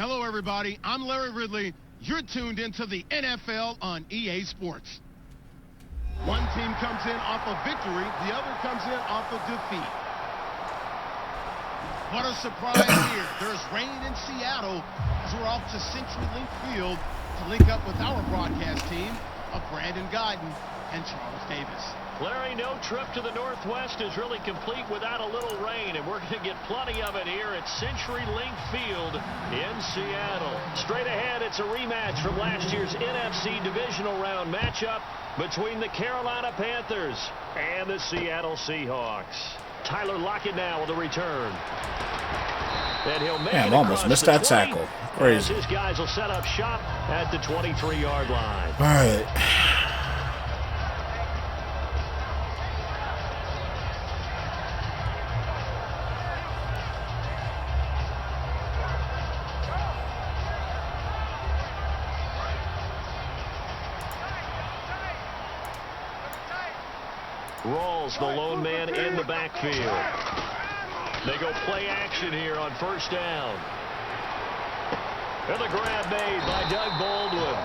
Hello, everybody. I'm Larry Ridley. You're tuned into the NFL on EA Sports. One team comes in off of victory. The other comes in off of defeat. What a surprise here. There's rain in Seattle as we're off to CenturyLink Field to link up with our broadcast team of Brandon Guyton and Charles Davis. Larry, no trip to the Northwest is really complete without a little rain, and we're going to get plenty of it here at CenturyLink Field in Seattle. Straight ahead, it's a rematch from last year's NFC Divisional Round matchup between the Carolina Panthers and the Seattle Seahawks. Tyler Lockett now with the return. And he'll make it almost missed that tackle. Crazy. His guys will set up shop at the 23-yard line. All right. Rawls, the lone man in the backfield. They go play action here on first down. And the grab made by Doug Baldwin.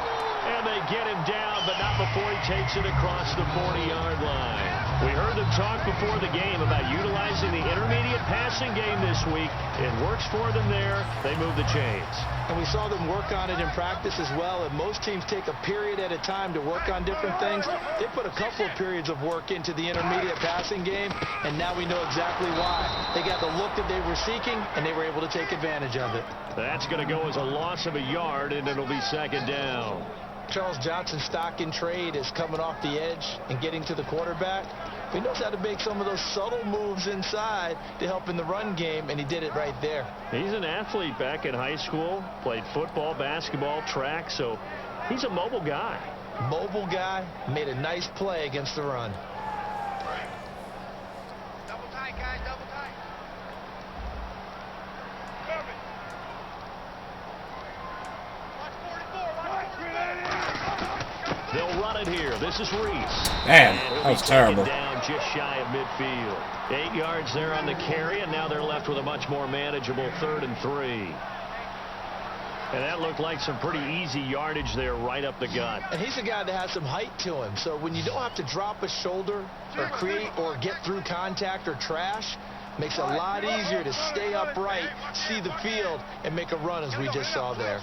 And they get him down, but not before he takes it across the 40-yard line. We heard them talk before the game about utilizing the intermediate passing game this week. It works for them there. They move the chains. And we saw them work on it in practice as well. And most teams take a period at a time to work on different things. They put a couple of periods of work into the intermediate passing game, and now we know exactly why. They got the look that they were seeking, and they were able to take advantage of it. That's going to go as a loss of a yard, and it'll be second down. Charles Johnson's stock in trade is coming off the edge and getting to the quarterback. He knows how to make some of those subtle moves inside to help in the run game, and he did it right there. He's an athlete back in high school, played football, basketball, track, so he's a mobile guy. Mobile guy, made a nice play against the run. Double tight, guys, double tight. They'll run it here. This is Reese. Man, that was terrible. Down just shy of midfield. 8 yards there on the carry, and now they're left with a much more manageable 3rd and 3. And that looked like some pretty easy yardage there right up the gut. And he's a guy that has some height to him. So when you don't have to drop a shoulder or create or get through contact or trash, makes it a lot easier to stay upright, see the field, and make a run as we just saw there.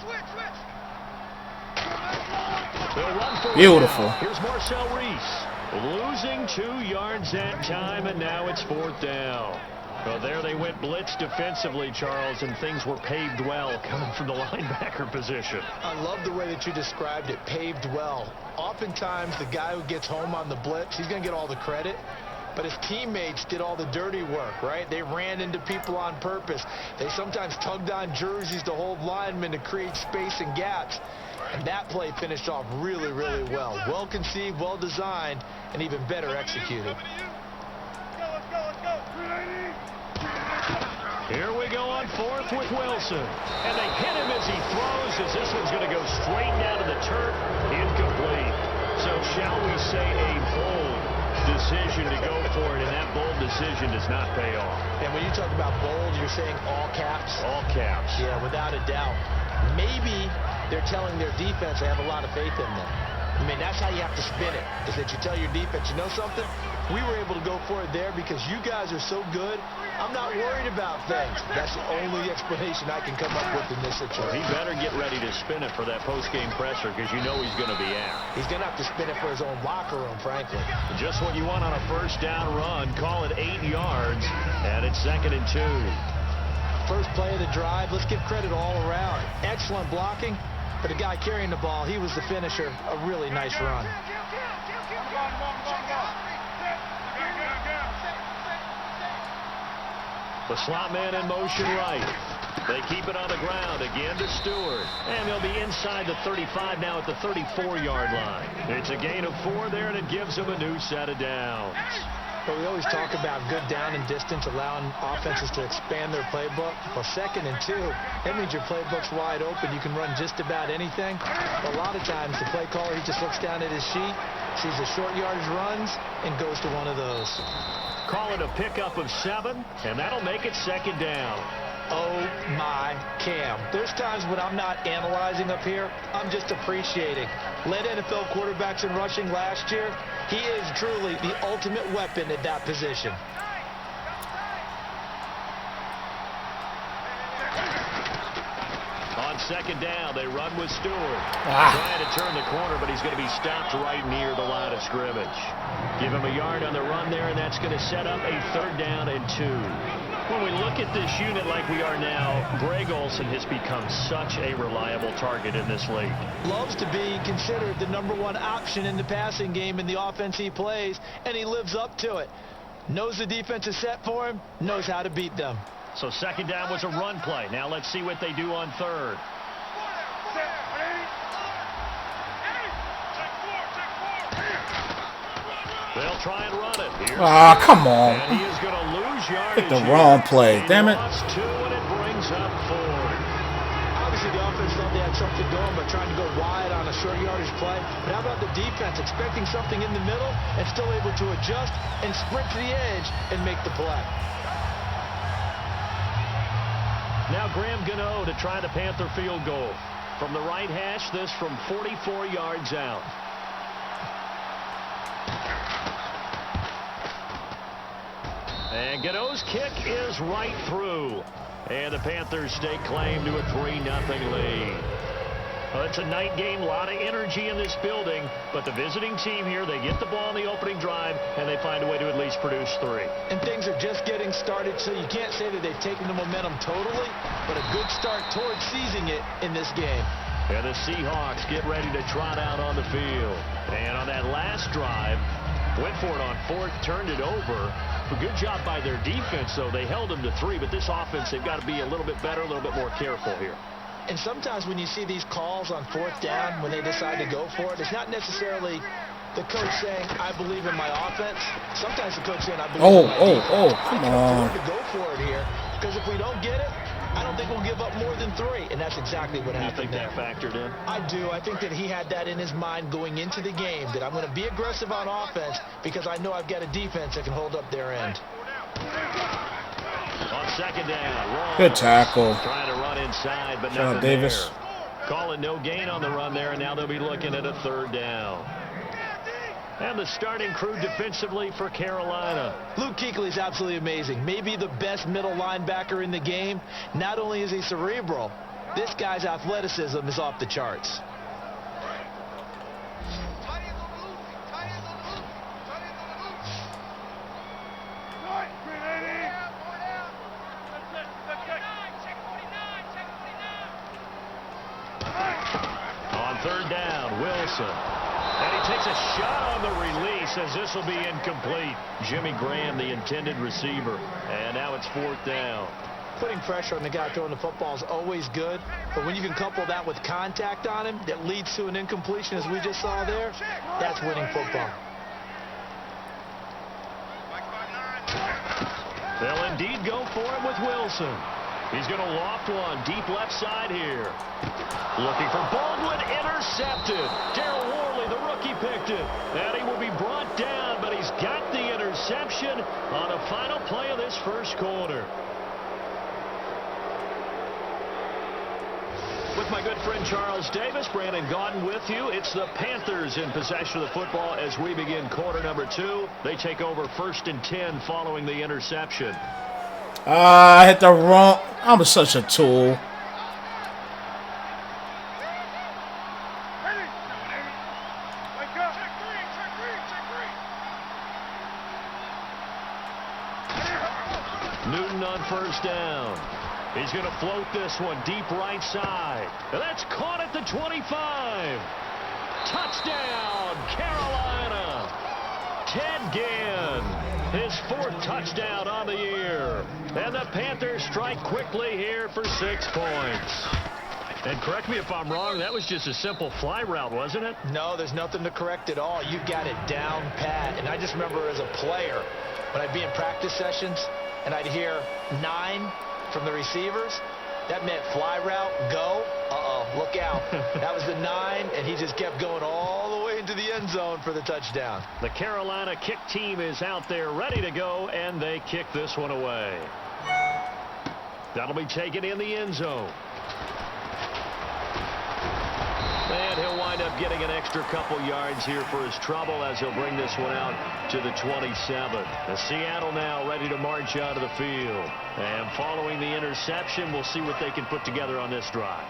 Beautiful. Here's Marcel Reese losing 2 yards that time, and now it's 4th down. Well, there they went blitz defensively, Charles, and things were paved well coming from the linebacker position. I love the way that you described it, paved well. Oftentimes, the guy who gets home on the blitz, he's going to get all the credit. But his teammates did all the dirty work, right? They ran into people on purpose. They sometimes tugged on jerseys to hold linemen to create space and gaps. And that play finished off really, really well. Well conceived, well designed, and even better executed. Here we go on 4th with Wilson. And they hit him as he throws, as this one's going to go straight down to the turf. Incomplete. So shall we say a bold decision to go for it, and that bold decision does not pay off. And when you talk about bold, you're saying all caps? All caps. Yeah, without a doubt. Maybe they're telling their defense they have a lot of faith in them. I mean, that's how you have to spin it, is that you tell your defense, you know something? We were able to go for it there because you guys are so good. I'm not worried about things. That's the only explanation I can come up with in this situation. He better get ready to spin it for that post-game presser because you know he's going to be out. He's going to have to spin it for his own locker room, frankly. Just what you want on a first down run. Call it 8 yards, and it's 2nd and 2. First play of the drive. Let's give credit all around. Excellent blocking, but the guy carrying the ball, he was the finisher. A really nice run. The slot man in motion right. They keep it on the ground again to Stewart. And they'll be inside the 35 now at the 34-yard line. It's a gain of 4 there, and it gives them a new set of downs. But we always talk about good down and distance, allowing offenses to expand their playbook. Well, 2nd and 2, that means your playbook's wide open. You can run just about anything. But a lot of times, the play caller, he just looks down at his sheet, sees the short yardage runs, and goes to one of those. Call it a pickup of 7, and that'll make it 2nd down. Oh my Cam. There's times when I'm not analyzing up here, I'm just appreciating. Led NFL quarterbacks in rushing last year. He is truly the ultimate weapon at that position. On second down, they run with Stewart. Trying to turn the corner, but he's going to be stopped right near the line of scrimmage. Give him a yard on the run there, and that's going to set up a 3rd down and 2. When we look at this unit like we are now, Greg Olsen has become such a reliable target in this league. Loves to be considered the #1 option in the passing game in the offense he plays, and he lives up to it. Knows the defense is set for him, knows how to beat them. So second down was a run play. Now let's see what they do on 3rd. They'll try and run it. Ah, come on. And he is going to lose yardage. Hit the wrong play. Damn it. Lost 2, and it brings up 4. Obviously, the offense thought they had something going by trying to go wide on a short yardage play. But how about the defense expecting something in the middle and still able to adjust and sprint to the edge and make the play? Now Graham Gano to try the Panther field goal. From the right hash, this from 44 yards out. And Gano's kick is right through. And the Panthers stake claim to a 3-0 lead. Well, it's a night game, a lot of energy in this building, but the visiting team here, they get the ball in the opening drive, and they find a way to at least produce 3. And things are just getting started, so you can't say that they've taken the momentum totally, but a good start towards seizing it in this game. And the Seahawks get ready to trot out on the field. And on that last drive, went for it on 4th, turned it over. A good job by their defense, though. They held them to 3, but this offense, they've got to be a little bit better, a little bit more careful here. And sometimes when you see these calls on 4th down, when they decide to go for it, it's not necessarily the coach saying, I believe in my offense. Sometimes the coach saying, I believe in my defense. Come I can on. afford to go for it here, because if we don't get it, I don't think we'll give up more than 3, and that's exactly what happened. You think that factored in? I do. I think that he had that in his mind going into the game, that I'm going to be aggressive on offense because I know I've got a defense that can hold up their end. On second down, Ross Good tackle. trying to run inside, but John nothing Davis. there. Calling no gain on the run there, and now they'll be looking at a 3rd down. And the starting crew defensively for Carolina. Luke Kuechly is absolutely amazing. Maybe the best middle linebacker in the game. Not only is he cerebral, this guy's athleticism is off the charts. On 3rd down, Wilson. And he takes a shot on the release as this will be incomplete. Jimmy Graham, the intended receiver. And now it's 4th down. Putting pressure on the guy throwing the football is always good, but when you can couple that with contact on him that leads to an incompletion, as we just saw there, that's winning football. They'll indeed go for it with Wilson. He's going to loft one deep left side here. Looking for Baldwin, intercepted. Darryl Worley, the rookie, picked it. And he will be brought down, but he's got the interception on the final play of this first quarter. With my good friend Charles Davis, Brandon Gaudin with you. It's the Panthers in possession of the football as we begin quarter number 2. They take over 1st and 10 following the interception. I hit the wrong. I'm such a tool. Newton on 1st down. He's going to float this one deep right side. And that's caught at the 25. Touchdown, Carolina. Ted Ginn, his 4th touchdown on the year. And the Panthers strike quickly here for 6 points. And correct me if I'm wrong, that was just a simple fly route, wasn't it? No, there's nothing to correct at all. You got it down pat. And I just remember as a player, when I'd be in practice sessions and I'd hear 9 from the receivers, that meant fly route, go. Look out. That was the 9, and he just kept going all the way into the end zone for the touchdown. The Carolina kick team is out there ready to go, and they kick this one away. That'll be taken in the end zone. And he'll wind up getting an extra couple yards here for his trouble as he'll bring this one out to the 27. The Seattle now ready to march out of the field. And following the interception, we'll see what they can put together on this drive.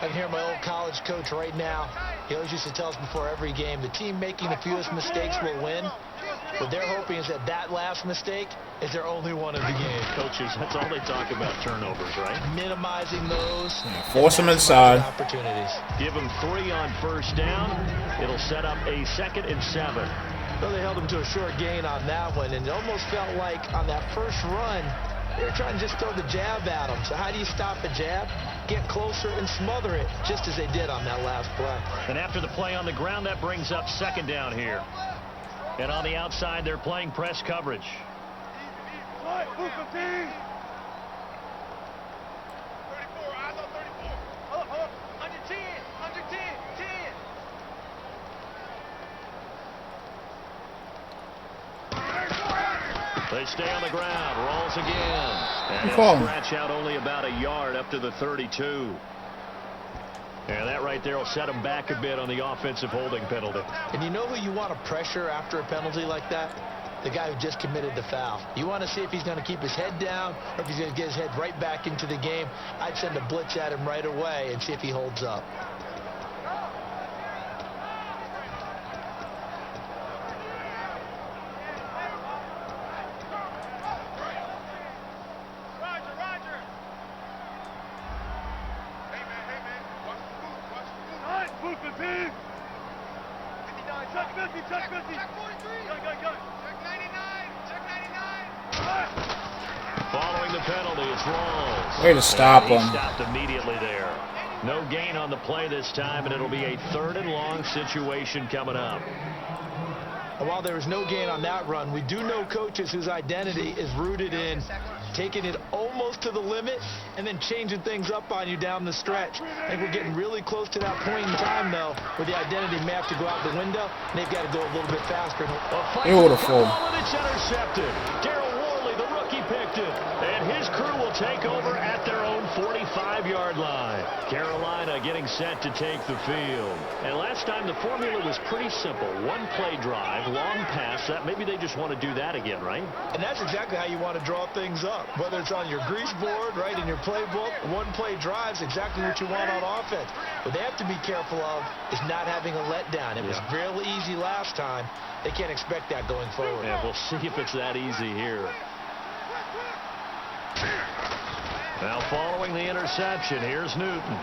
I can hear my old college coach right now. He always used to tell us before every game, the team making the fewest mistakes will win. What they're hoping is that last mistake is their only one of the game. Coaches, that's all they talk about, turnovers, right? Minimizing those. Force them inside. Opportunities. Give them 3 on first down. It'll set up a 2nd and 7. Well, they held him to a short gain on that one, and it almost felt like on that first run, they were trying to just throw the jab at him. So how do you stop a jab? Get closer and smother it, just as they did on that last play. And after the play on the ground, that brings up 2nd down here. And on the outside, they're playing press coverage. 34, eyes on 34. Up, under 10, 10. They stay on the ground, rolls again. And he'll scratch out only about a yard up to the 32. And that right there will set him back a bit on the offensive holding penalty. And you know who you want to pressure after a penalty like that? The guy who just committed the foul. You want to see if he's going to keep his head down or if he's going to get his head right back into the game. I'd send a blitz at him right away and see if he holds up. Following the penalty, it's Rawls. Way to stop him. Stopped immediately there. No gain on the play this time, and it'll be a 3rd and long situation coming up. And while there was no gain on that run, we do know coaches whose identity is rooted in taking it almost to the limit and then changing things up on you down the stretch. I think we're getting really close to that point in time, though, where the identity may have to go out the window, and they've got to go a little bit faster. Beautiful. And it's intercepted. Darryl Worley, the rookie, picked it. And his crew will take over at their own 45-yard line. Carolina getting set to take the field. And last time the formula was pretty simple. 1-play drive, long pass. Maybe they just want to do that again, right? And that's exactly how you want to draw things up. Whether it's on your grease board, right, in your playbook, 1-play drive's exactly what you want on offense. What they have to be careful of is not having a letdown. It was real easy last time. They can't expect that going forward. Yeah, we'll see if it's that easy here. Now following the interception, here's Newton.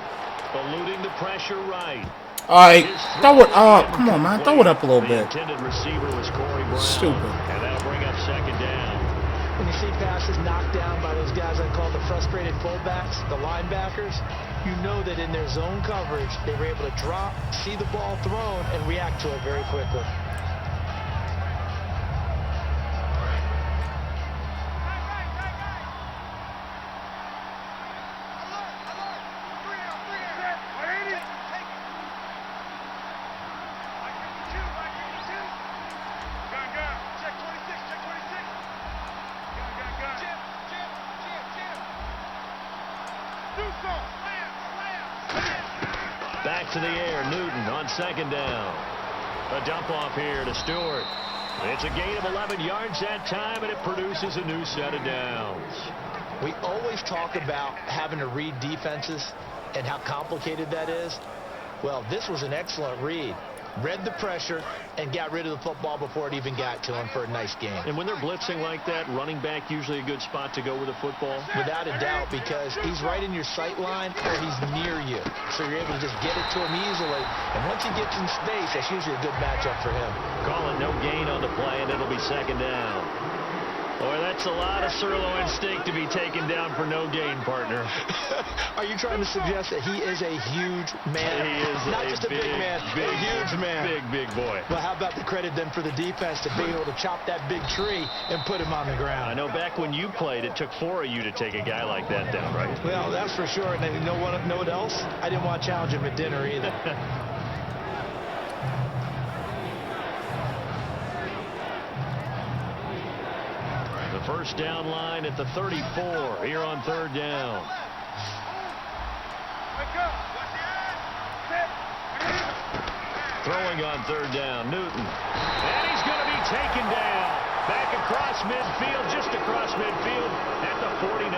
Eluding the pressure right. All right, throw it up. Come on, man. Throw it up a little bit. The intended receiver was Corey Brown. Stupid. And that'll bring up 2nd down. When you see passes knocked down by those guys I call the frustrated fullbacks, the linebackers, you know that in their zone coverage, they were able to drop, see the ball thrown, and react to it very quickly. Back to the air, Newton on 2nd down. A dump off here to Stewart. It's a gain of 11 yards that time, and it produces a new set of downs. We always talk about having to read defenses and how complicated that is. Well, this was an excellent read. Read the pressure and got rid of the football before it even got to him for a nice game. And when they're blitzing like that, running back usually a good spot to go with the football? Without a doubt, because he's right in your sight line or he's near you. So you're able to just get it to him easily. And once he gets in space, that's usually a good matchup for him. Call it no gain on the play, and it'll be 2nd down. Boy, that's a lot of sirloin steak to be taken down for no gain, partner. Are you trying to suggest that he is a huge man? He is not just a big man, a huge man. Big boy. Well, how about the credit then for the defense to be able to chop that big tree and put him on the ground? I know back when you played, it took 4 of you to take a guy like that down, right? Well, that's for sure. And you know what else? I didn't want to challenge him at dinner either. First down line at the 34 here on third down. Throwing on third down, Newton. And he's going to be taken down. Back across midfield, just across midfield at the 49.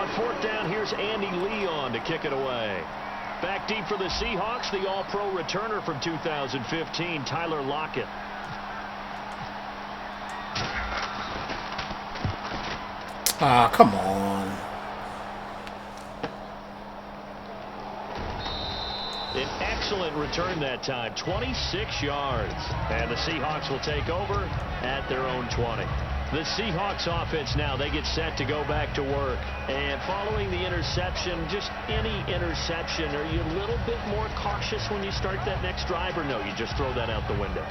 On fourth down, here's Andy Leon to kick it away. Back deep for the Seahawks, the All-Pro returner from 2015, Tyler Lockett. Ah, come on. An excellent return that time, 26 yards. And the Seahawks will take over at their own 20. The Seahawks offense now, they get set to go back to work. And following the interception, just any interception, are you a little bit more cautious when you start that next drive, or no, you just throw that out the window?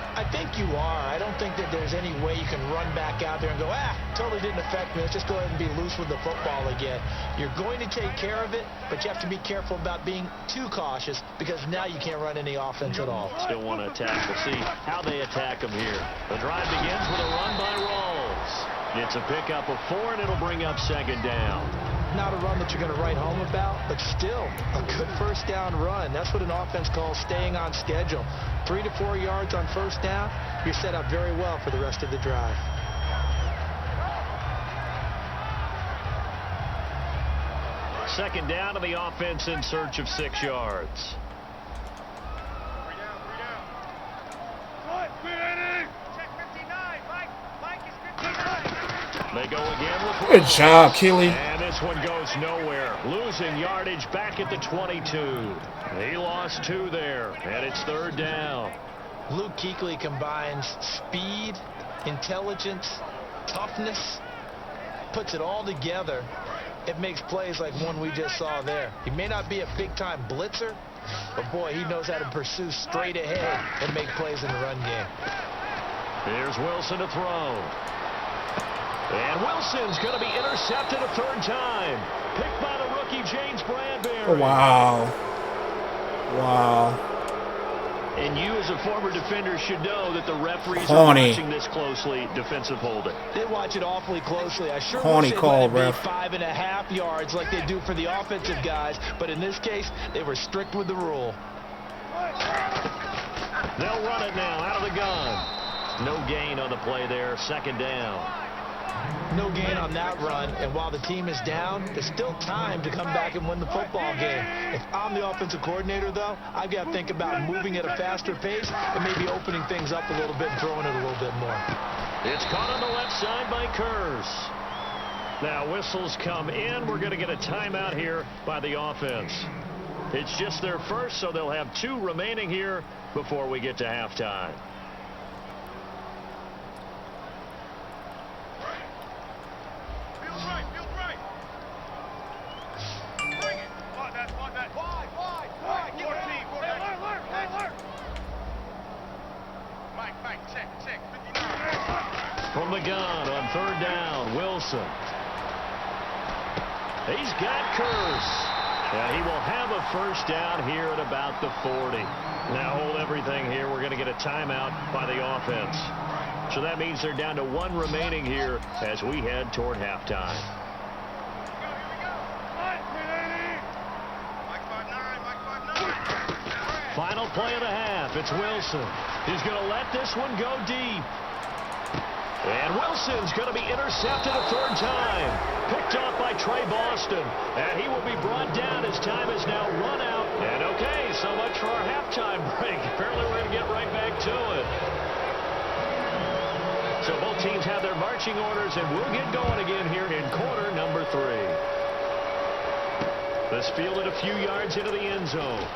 I think you are. I don't think that there's any way you can run back out there and go, totally didn't affect me. Let's just go ahead and be loose with the football again. You're going to take care of it, but you have to be careful about being too cautious because now you can't run any offense at all. Still want to attack. We'll see how they attack them here. The drive begins with a run by Rawls. It's a pickup of 4, and it'll bring up second down. Not a run that you're going to write home about, but still a good first down run. That's what an offense calls staying on schedule. 3 to 4 yards on first down, you're set up very well for the rest of the drive. Second down to the offense in search of 6 yards. They go again with Good job, Keely. And this one goes nowhere. Losing yardage back at the 22. He lost 2 there, and it's third down. Luke Kuechly combines speed, intelligence, toughness, puts it all together. It makes plays like one we just saw there. He may not be a big-time blitzer, but boy, he knows how to pursue straight ahead and make plays in the run game. Here's Wilson to throw. And Wilson's going to be intercepted a third time. Picked by the rookie, James Bradbury. Oh, wow. Wow. And you as a former defender should know that the referees are watching this closely, defensive holding. They watch it awfully closely. I sure Horny wish they call, let it ref. be 5.5 yards like they do for the offensive guys, but in this case, they were strict with the rule. They'll run it now out of the gun. No gain on the play there, second down. No gain on that run, and while the team is down, there's still time to come back and win the football game. If I'm the offensive coordinator, though, I've got to think about moving at a faster pace and maybe opening things up a little bit and throwing it a little bit more. It's caught on the left side by Kurz. Now whistles come in. We're going to get a timeout here by the offense. It's just their first, so they'll have 2 remaining here before we get to halftime. From the gun on third down, Wilson. He's got Kurz. And he will have a first down here at about the 40. Now hold everything here. We're going to get a timeout by the offense. So that means they're down to 1 remaining here as we head toward halftime. Final play of the half. It's Wilson. He's going to let this one go deep. And Wilson's going to be intercepted a third time. Picked off by Trey Boston. And he will be brought down as time is now run out. And okay, so much for our halftime break. Apparently we're going to get right back to it. So both teams have their marching orders, and we'll get going again here in quarter number 3. This fielded a few yards into the end zone.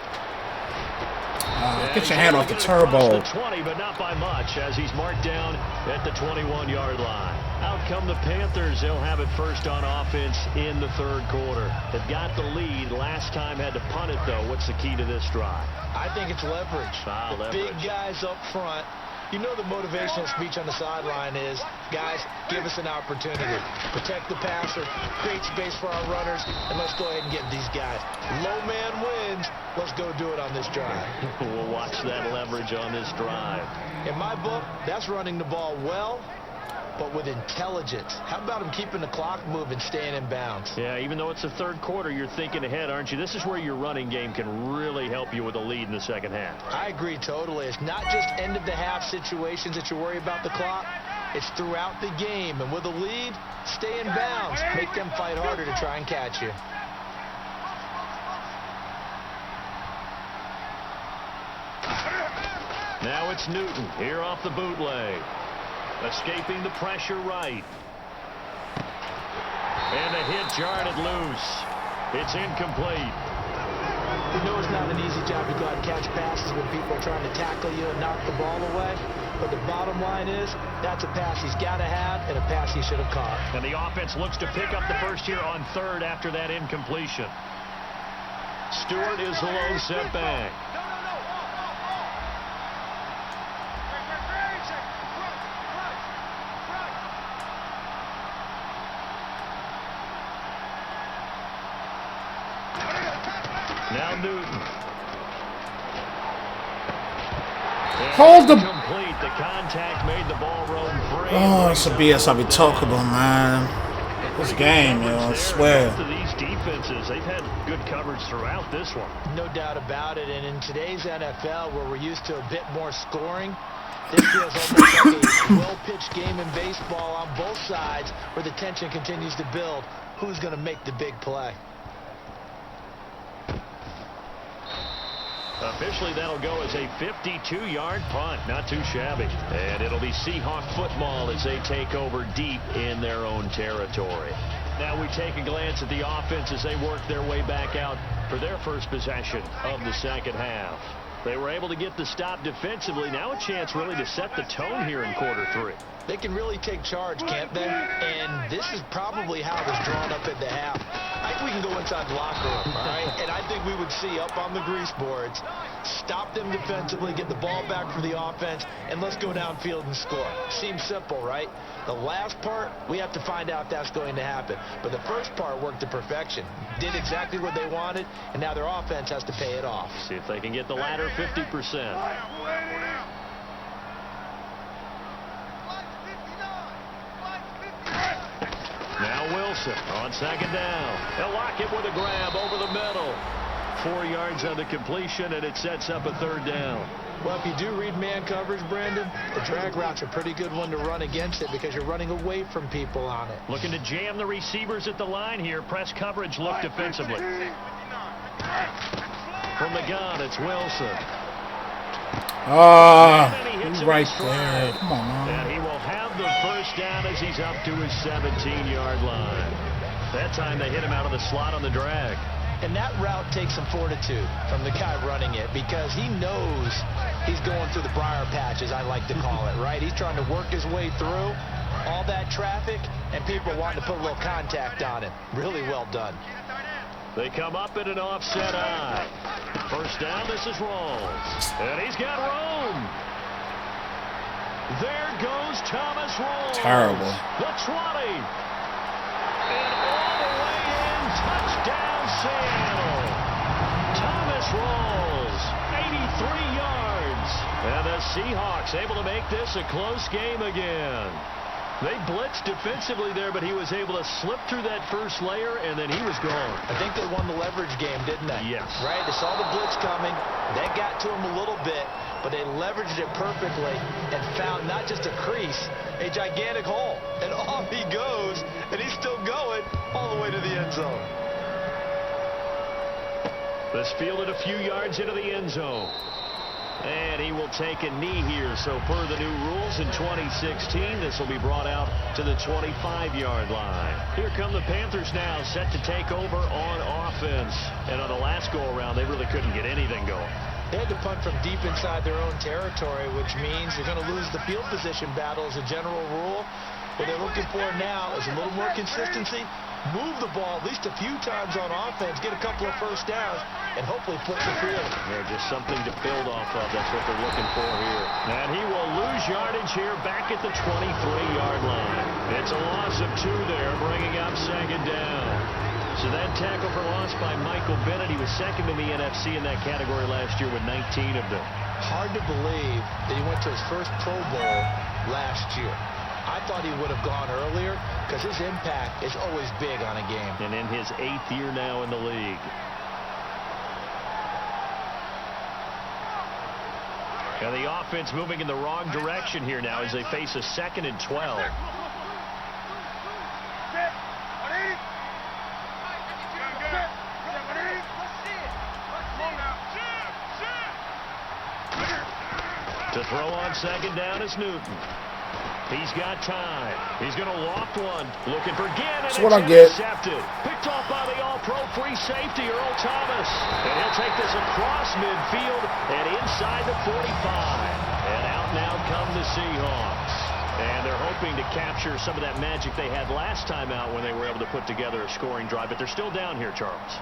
Get your hand off the turbo. The 20, but not by much, as he's marked down at the 21-yard line. Out come the Panthers. They'll have it first on offense in the third quarter. They've got the lead. Last time had to punt it, though. What's the key to this drive? I think it's leverage. Leverage. Big guys up front You know the motivational speech on the sideline is, guys, give us an opportunity. Protect the passer, create space for our runners, and let's go ahead and get these guys. Low man wins. Let's go do it on this drive. We'll watch that leverage on this drive. In my book, that's running the ball well, but with intelligence. How about him keeping the clock moving, staying in bounds? Yeah, even though it's the third quarter, you're thinking ahead, aren't you? This is where your running game can really help you with a lead in the second half. I agree totally. It's not just end-of-the-half situations that you worry about the clock. It's throughout the game. And with a lead, stay in bounds. Make them fight harder to try and catch you. Now it's Newton here off the bootleg. Escaping the pressure right. And a hit jarred it loose. It's incomplete. You know it's not an easy job to go out and catch passes when people are trying to tackle you and knock the ball away. But the bottom line is, that's a pass he's got to have and a pass he should have caught. And the offense looks to pick up the first here on third after that incompletion. Stewart is the lone setback. Now Newton. Hold the... Complete. The contact made the ball roam free. Oh, it's a BS I be talking about, man. This game, yo, I swear. Both of these defenses, they've had good coverage throughout this one. No doubt about it. And in today's NFL, where we're used to a bit more scoring, this feels almost like a well-pitched game in baseball on both sides where the tension continues to build. Who's going to make the big play? Officially, that'll go as a 52-yard punt. Not too shabby. And it'll be Seahawk football as they take over deep in their own territory. Now we take a glance at the offense as they work their way back out for their first possession of the second half. They were able to get the stop defensively. Now a chance really to set the tone here in quarter three. They can really take charge, can't they? And this is probably how it was drawn up at the half. I think we can go inside the locker room, all right? And I think we would see up on the grease boards, stop them defensively, get the ball back for the offense, and let's go downfield and score. Seems simple, right? The last part, we have to find out if that's going to happen. But the first part worked to perfection. Did exactly what they wanted, and now their offense has to pay it off. See if they can get the latter 50%. Now Wilson on second down. They'll lock it with a grab over the middle. 4 yards on the completion, and it sets up a third down. Well, if you do read man coverage, Brandon, the drag route's a pretty good one to run against it because you're running away from people on it. Looking to jam the receivers at the line here. Press coverage look defensively. From the gun, it's Wilson. He's right there. Come on, man. And he will have the first down as he's up to his 17-yard line. That time they hit him out of the slot on the drag. And that route takes some fortitude from the guy running it because he knows he's going through the briar patch, as I like to call it, right? He's trying to work his way through all that traffic, and people wanting to put a little contact on him. Really well done. They come up in an offset eye. First down, this is Rawls. And he's got room. There goes Thomas Rawls. Terrible. The 20. And all the way in, touchdown Seattle. Thomas Rawls, 83 yards. And the Seahawks able to make this a close game again. They blitzed defensively there, but he was able to slip through that first layer, and then he was gone. I think they won the leverage game, didn't they? Yes. Right? They saw the blitz coming. That got to him a little bit, but they leveraged it perfectly and found not just a crease, a gigantic hole. And off he goes, and he's still going all the way to the end zone. This fielded a few yards into the end zone. And he will take a knee here. So per the new rules in 2016, this will be brought out to the 25-yard line. Here come the Panthers now, set to take over on offense. And on the last go-around, they really couldn't get anything going. They had to punt from deep inside their own territory, which means they're going to lose the field position battle as a general rule. What they're looking for now is a little more consistency move the ball at least a few times on offense, get a couple of first downs, and hopefully flip the field. Yeah, just something to build off of. That's what they're looking for here. And he will lose yardage here back at the 23-yard line. It's a loss of 2 there, bringing up second down. So that tackle for loss by Michael Bennett. He was second in the NFC in that category last year with 19 of them. Hard to believe that he went to his first Pro Bowl last year. I thought he would have gone earlier because his impact is always big on a game. And in his 8th year now in the league. And the offense moving in the wrong direction here now as they face a 2nd and 12. To throw on second down is Newton. He's got time. He's going to loft one. Looking for Ginn. That's what I get. Intercepted. Picked off by the all-pro free safety, Earl Thomas. And he'll take this across midfield and inside the 45. And out now come the Seahawks. And they're hoping to capture some of that magic they had last time out when they were able to put together a scoring drive. But they're still down here, Charles.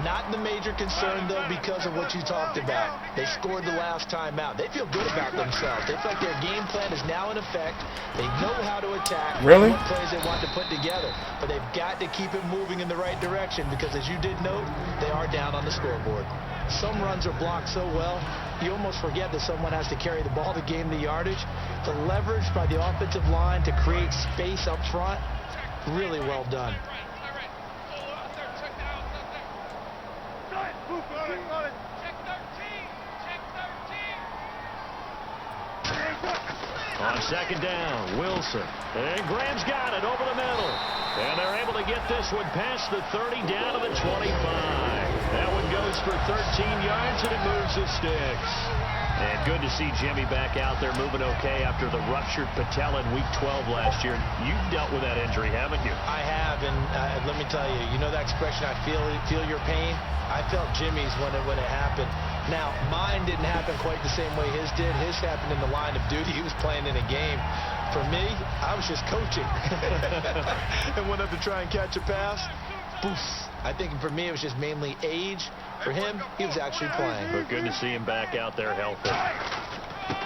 Not the major concern, though, because of what you talked about. They scored the last time out. They feel good about themselves. They feel like their game plan is now in effect. They know how to attack. Really? What plays they want to put together. But they've got to keep it moving in the right direction because, as you did note, they are down on the scoreboard. Some runs are blocked so well, you almost forget that someone has to carry the ball to gain the yardage. The leverage by the offensive line to create space up front, really well done. On second down, Wilson. And Graham's got it over the middle. And they're able to get this one past the 30 down to the 25. That one goes for 13 yards, and it moves the sticks. And good to see Jimmy back out there moving okay after the ruptured patella in Week 12 last year. You've dealt with that injury, haven't you? I have, and let me tell you, you know that expression, I feel your pain? I felt Jimmy's when it happened. Now, mine didn't happen quite the same way his did. His happened in the line of duty. He was playing in a game. For me, I was just coaching. And went up to try and catch a pass. Poof. I think for me, it was just mainly age. For him, he was actually playing. But good to see him back out there healthy.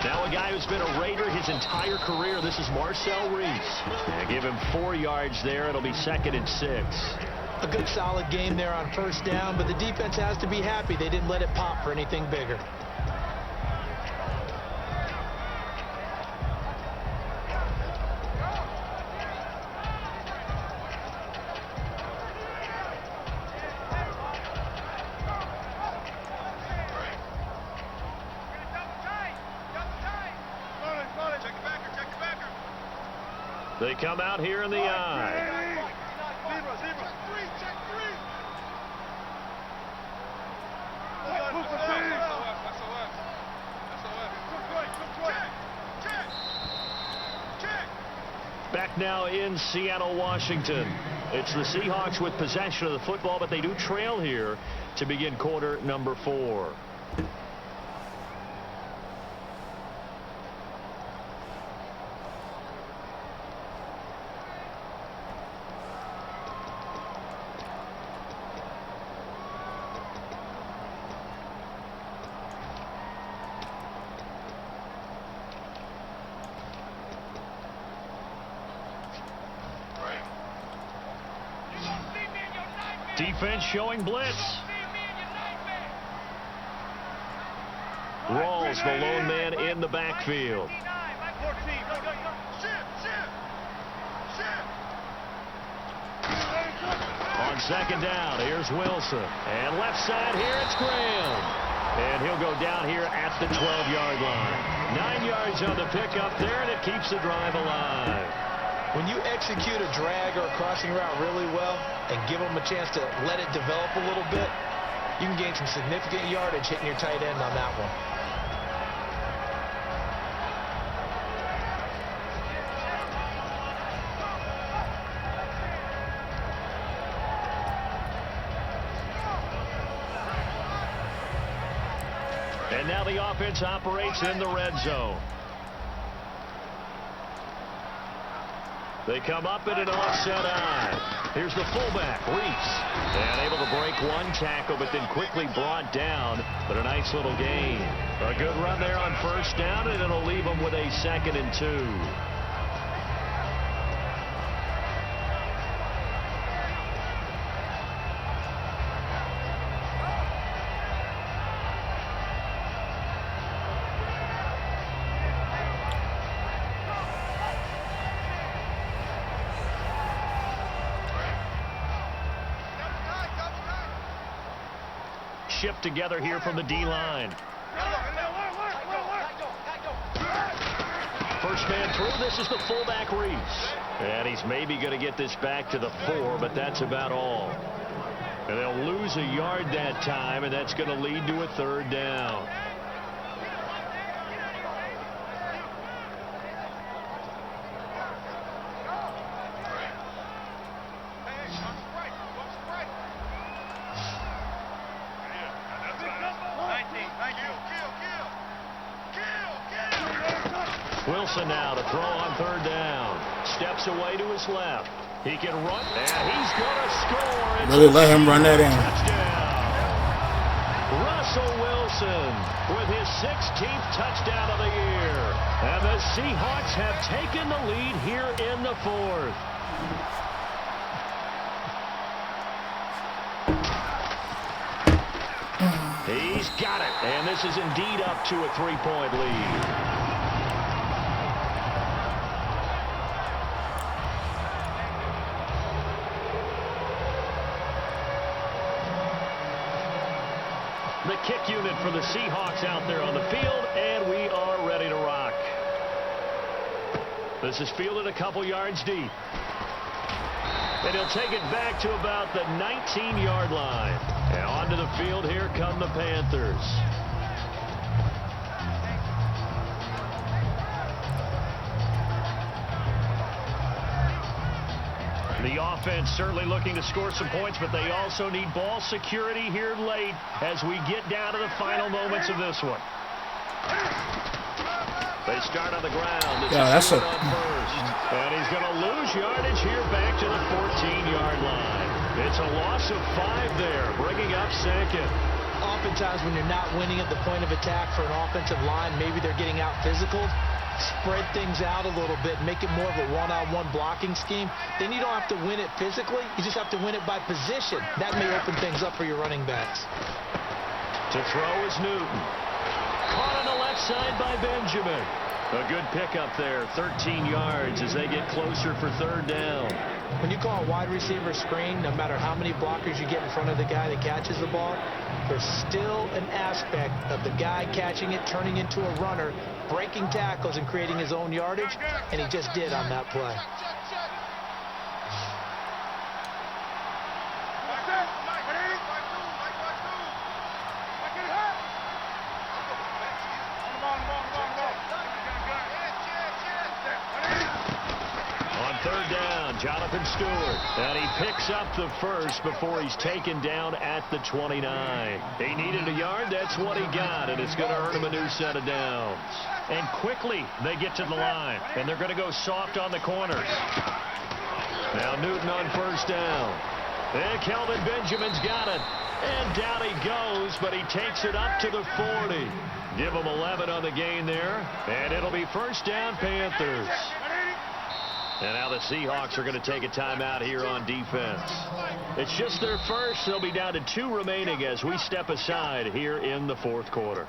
Now a guy who's been a Raider his entire career. This is Marcel Reese. Give him 4 yards there. It'll be 2nd and 6. A good solid game there on first down, but the defense has to be happy they didn't let it pop for anything bigger. They come out here in the eye. Back now in Seattle, Washington. It's the Seahawks with possession of the football, but they do trail here to begin quarter number 4. Defense showing blitz. Rawls, the lone man in the backfield. On second down, here's Wilson. And left side here, it's Graham. And he'll go down here at the 12-yard line. 9 yards on the pickup there, and it keeps the drive alive. When you execute a drag or a crossing route really well and give them a chance to let it develop a little bit, you can gain some significant yardage hitting your tight end on that one. And now the offense operates in the red zone. They come up in an offset eye. Here's the fullback, Reese. And able to break one tackle, but then quickly brought down. But a nice little gain. A good run there on first down, and it'll leave them with a 2nd and 2. Shift together here from the D-line. First man through. This is the fullback, Reese. And he's maybe going to get this back to the 4, but that's about all. And they'll lose a yard that time, and that's going to lead to a 3rd down. Wilson now to throw on 3rd down. Steps away to his left. He can run, and he's going to score. Really let him run that in. Touchdown. Russell Wilson with his 16th touchdown of the year. And the Seahawks have taken the lead here in the 4th. He's got it. And this is indeed up to a 3-point lead. The kick unit for the Seahawks out there on the field, and we are ready to rock. This is fielded a couple yards deep. And he'll take it back to about the 19-yard line. And onto the field, here come the Panthers. The offense certainly looking to score some points, but they also need ball security here late as we get down to the final moments of this one. They start on the ground. Yeah, that's a... First. And he's going to lose yardage here back to the 14-yard line. It's a loss of 5 there, bringing up 2nd. Oftentimes when you're not winning at the point of attack for an offensive line, maybe they're getting out physical. Spread things out a little bit, make it more of a one-on-one blocking scheme. Then you don't have to win it physically. You just have to win it by position. That may open things up for your running backs. To throw is Newton. Caught on the left side by Benjamin. A good pickup there, 13 yards as they get closer for 3rd down. When you call a wide receiver screen, no matter how many blockers you get in front of the guy that catches the ball, there's still an aspect of the guy catching it, turning into a runner, breaking tackles and creating his own yardage, and he just did on that play. Jonathan Stewart, and he picks up the first before he's taken down at the 29. He needed a yard. That's what he got, and it's going to earn him a new set of downs. And quickly they get to the line, and they're going to go soft on the corners. Now Newton on 1st down. And Kelvin Benjamin's got it. And down he goes, but he takes it up to the 40. Give him 11 on the gain there, and it'll be 1st down Panthers. And now the Seahawks are going to take a timeout here on defense. It's just their first. They'll be down to 2 remaining as we step aside here in the 4th quarter.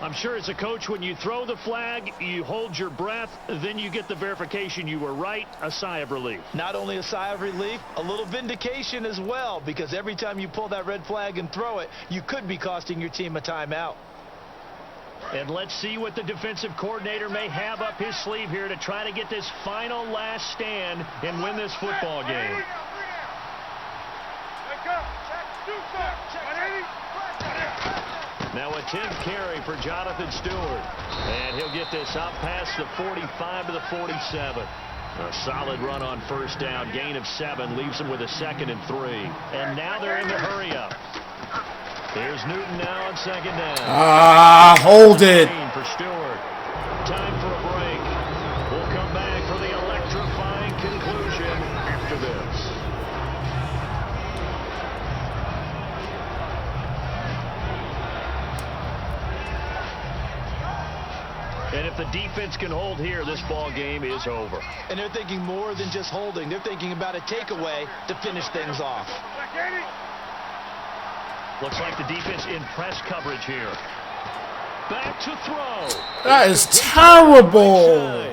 I'm sure as a coach, when you throw the flag, you hold your breath, then you get the verification you were right, a sigh of relief. Not only a sigh of relief, a little vindication as well, because every time you pull that red flag and throw it, you could be costing your team a timeout. And let's see what the defensive coordinator may have up his sleeve here to try to get this final last stand and win this football game. Now a 10th carry for Jonathan Stewart. And he'll get this up past the 45 to the 47. A solid run on 1st down. Gain of 7 leaves him with a 2nd and 3. And now they're in the hurry up. Here's Newton now on 2nd down. Hold it. For for Stewart. Time for a break. We'll come back for the electrifying conclusion after this. And if the defense can hold here, this ball game is over. And they're thinking more than just holding. They're thinking about a takeaway to finish things off. Looks like the defense in press coverage here. Back to throw. That is terrible.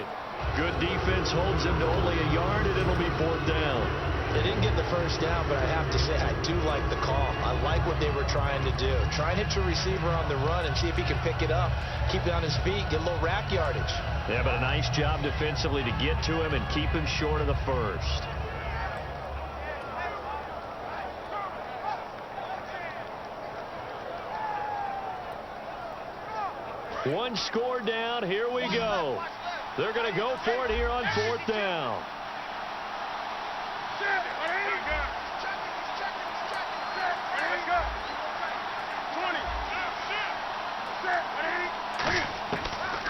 Good defense holds him to only a yard, and it'll be 4th down. They didn't get the first down, but I have to say I do like the call. I like what they were trying to do. Try and hit your receiver on the run and see if he can pick it up, keep it on his feet, get a little rack yardage. Yeah, but a nice job defensively to get to him and keep him short of the first. One score down. Here we go. They're going to go for it here on 4th down.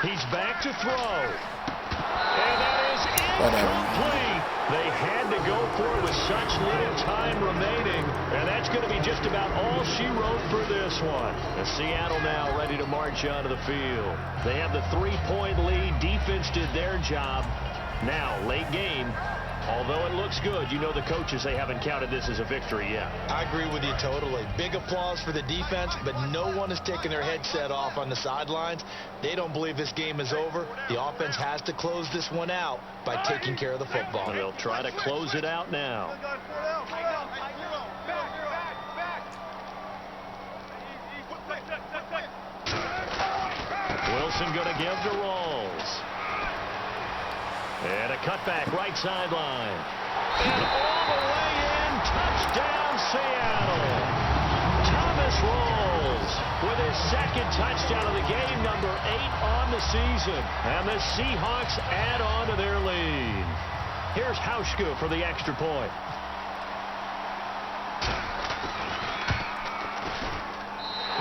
He's back to throw. And that is incomplete. They had to go for it with such little time remaining. And that's going to be just about all she wrote for this one. And Seattle now ready to march onto the field. They have the 3-point lead. Defense did their job. Now, late game. Although it looks good, you know the coaches, they haven't counted this as a victory yet. I agree with you totally. Big applause for the defense, but no one is taking their headset off on the sidelines. They don't believe this game is over. The offense has to close this one out by taking care of the football. They'll try to close it out now. Wilson going to give to Rawls. And a cutback right sideline. And all the way in, touchdown Seattle. Thomas Rawls with his 2nd touchdown of the game, number 8 on the season. And the Seahawks add on to their lead. Here's Hauschka for the extra point.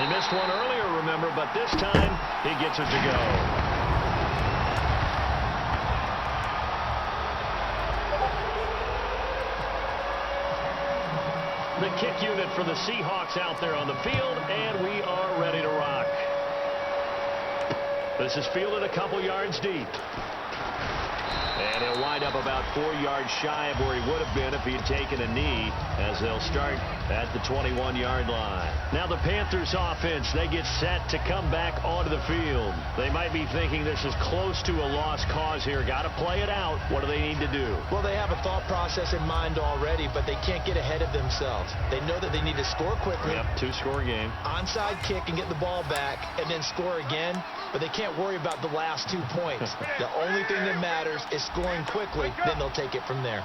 He missed one earlier, remember, but this time he gets it to go. The kick unit for the Seahawks out there on the field, and we are ready to rock. This is fielded a couple yards deep. And he'll wind up about 4 yards shy of where he would have been if he had taken a knee, as they'll start at the 21-yard line. Now the Panthers offense, they get set to come back onto the field. They might be thinking this is close to a lost cause here. Got to play it out. What do they need to do? Well, they have a thought process in mind already, but they can't get ahead of themselves. They know that they need to score quickly. Yep, 2-score game. Onside kick and get the ball back and then score again, but they can't worry about the last 2 points. The only thing that matters is scoring quickly, then they'll take it from there.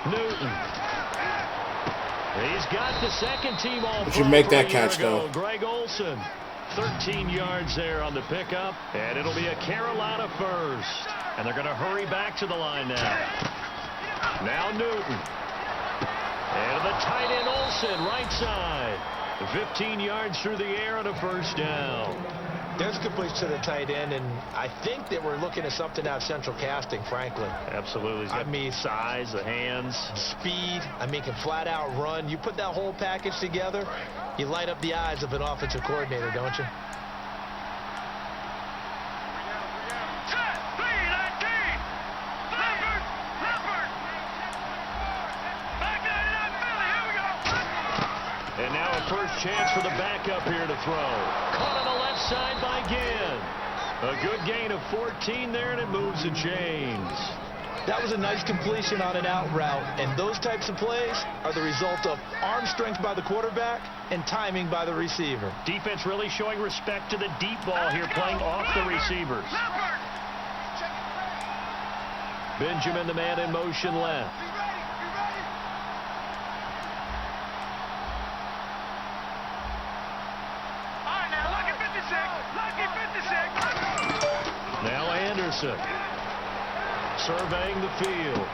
Newton. He's got the second team all. Did you make that catch, though? Greg Olsen. 13 yards there on the pickup, and it'll be a Carolina first. And they're going to hurry back to the line now. Now Newton. And the tight end Olsen, right side. 15 yards through the air and a first down. There's completion to the tight end, and I think that we're looking at something out of central casting, frankly. Absolutely. I mean, size, the hands. Speed. I mean, can flat out run. You put that whole package together, you light up the eyes of an offensive coordinator, don't you? And now a first chance for the backup here to throw. Caught on the left side by Ginn. A good gain of 14 there, and it moves the chains. That was a nice completion on an out route, and those types of plays are the result of arm strength by the quarterback and timing by the receiver. Defense really showing respect to the deep ball here, playing off the receivers. Benjamin, the man in motion left. Now Anderson. surveying the field.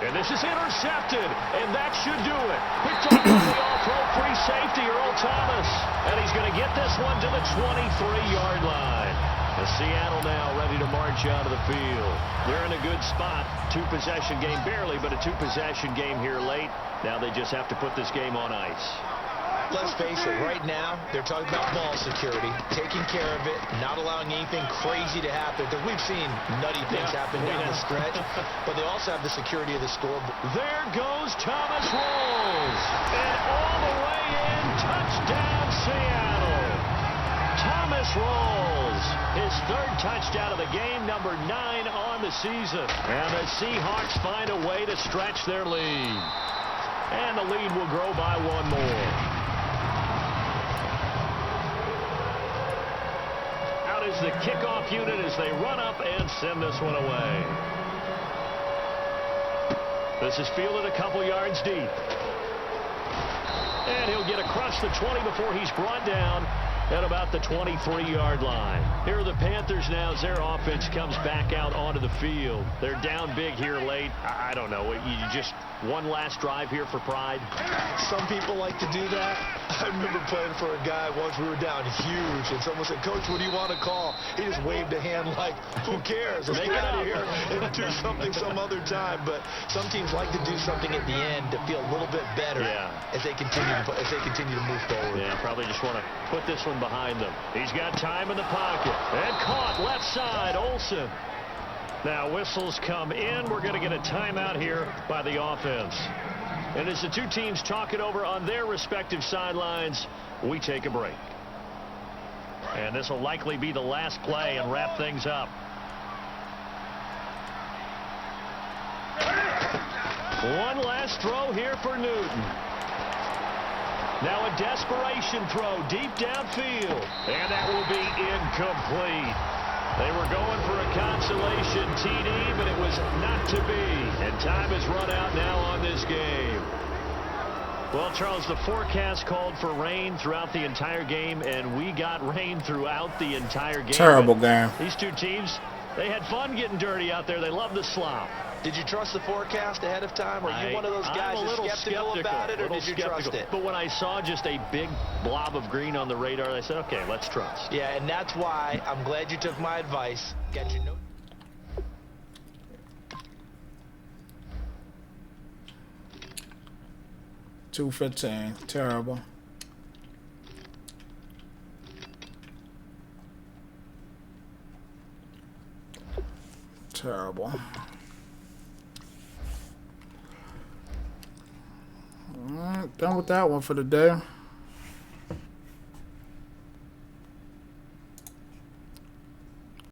And this is intercepted, and that should do it. Picked off by the all-pro free safety, Earl Thomas. And he's going to get this one to the 23-yard line. The Seattle now ready to march out of the field. They're in a good spot. Two-possession game, barely, but a two-possession game here late. Now they just have to put this game on ice. Let's face it, right now, they're talking about ball security, taking care of it, not allowing anything crazy to happen, because we've seen nutty things happen down the stretch, but they also have the security of the scoreboard. There goes Thomas Rolls, and all the way in, touchdown Seattle. Thomas Rolls, his third touchdown of the game, number 9 on the season. And the Seahawks find a way to stretch their lead. And the lead will grow by one more. Is the kickoff unit as they run up and send this one away. This is fielded a couple yards deep. And he'll get across the 20 before he's brought down at about the 23-yard line. Here are the Panthers now as their offense comes back out onto the field. They're down big here late. I don't know. You just one last drive here for pride? Some people like to do that. I remember playing for a guy once. We were down huge, and someone said, "Coach, what do you want to call?" He just waved a hand like, "Who cares? Let's get out of here and do something some other time." But some teams like to do something at the end to feel a little bit better as they continue to move forward. Yeah, probably just want to put this one behind them. He's got time in the pocket and caught left side. Olsen. Now whistles come in. We're going to get a timeout here by the offense. And as the two teams talk it over on their respective sidelines, we take a break. And this will likely be the last play and wrap things up. One last throw here for Newton. Now a desperation throw deep downfield. And that will be incomplete. They were going for a consolation TD, but it was not to be. And time has run out now on this game. Well, Charles, the forecast called for rain throughout the entire game, and we got rain throughout the entire game. Terrible game. These two teams, they had fun getting dirty out there. They love the slop. Did you trust the forecast ahead of time? Or are you one of those guys that's skeptical about it, or did you trust it? But when I saw just a big blob of green on the radar, I said, okay, let's trust. Yeah, and that's why I'm glad you took my advice. Got your note. $2.15. Terrible. Terrible. All right, done with that one for the day.